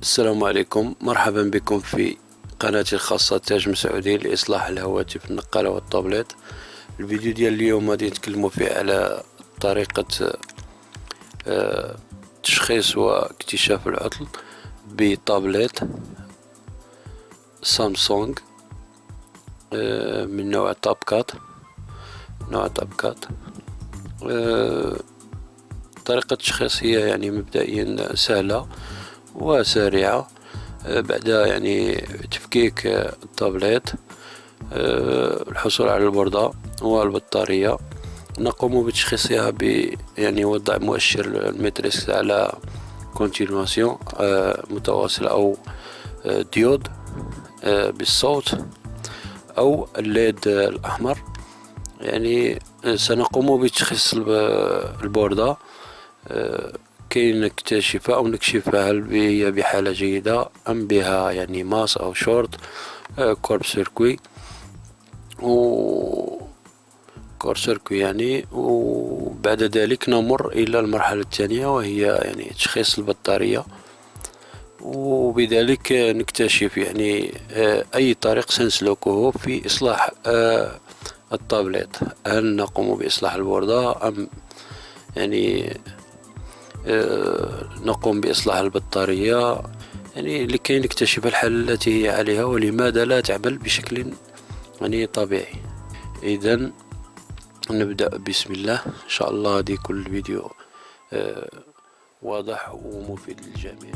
السلام عليكم، مرحبا بكم في قناتي الخاصة تاج مسعودي لإصلاح الهواتف النقالة والتابليت. الفيديو ديال اليوم غادي نتكلموا فيه على طريقة تشخيص واكتشاف العطل بتابليت سامسونج من نوع تابكات. طريقة التشخيص هي يعني مبدئيا سهلة وسريعة. بعد يعني تفكيك التابليت، الحصول على البوردة والبطارية، نقوم بتشخيصها يعني وضع مؤشر المترس على كونتينواسيون متواصل أو ديود بالصوت أو الليد الأحمر. يعني سنقوم بتشخيص البوردة كي نكتشف أو نكشفها هل هي بحالة جيدة أم بها يعني ماس أو شورت كورب سيركوي يعني. وبعد ذلك نمر إلى المرحلة الثانية وهي يعني تشخيص البطارية، وبذلك نكتشف يعني أي طريق سنسلكه في إصلاح التابلت. هل نقوم بإصلاح البوردة أم يعني نقوم بإصلاح البطارية، يعني لكي نكتشف الحل التي هي عليها ولماذا لا تعمل بشكل يعني طبيعي. إذن نبدأ بسم الله. إن شاء الله هذه كل الفيديو واضح ومفيد للجميع.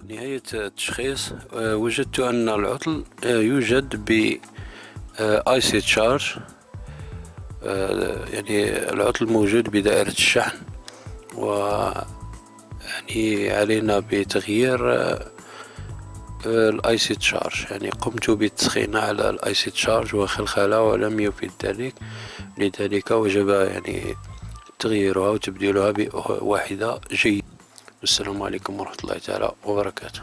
نهاية التشخيص وجدت أن العطل يوجد ب IC تشارج، يعني العطل موجود بدائرة الشحن، ويعني علينا بتغيير الاي سي تشارج. يعني قمت بالتسخين على الاي سي تشارج وخلخلة ولم يفيد ذلك، لذلك وجب يعني تغييرها وتبديلها بواحدة جيدة. السلام عليكم ورحمة الله تعالى وبركاته.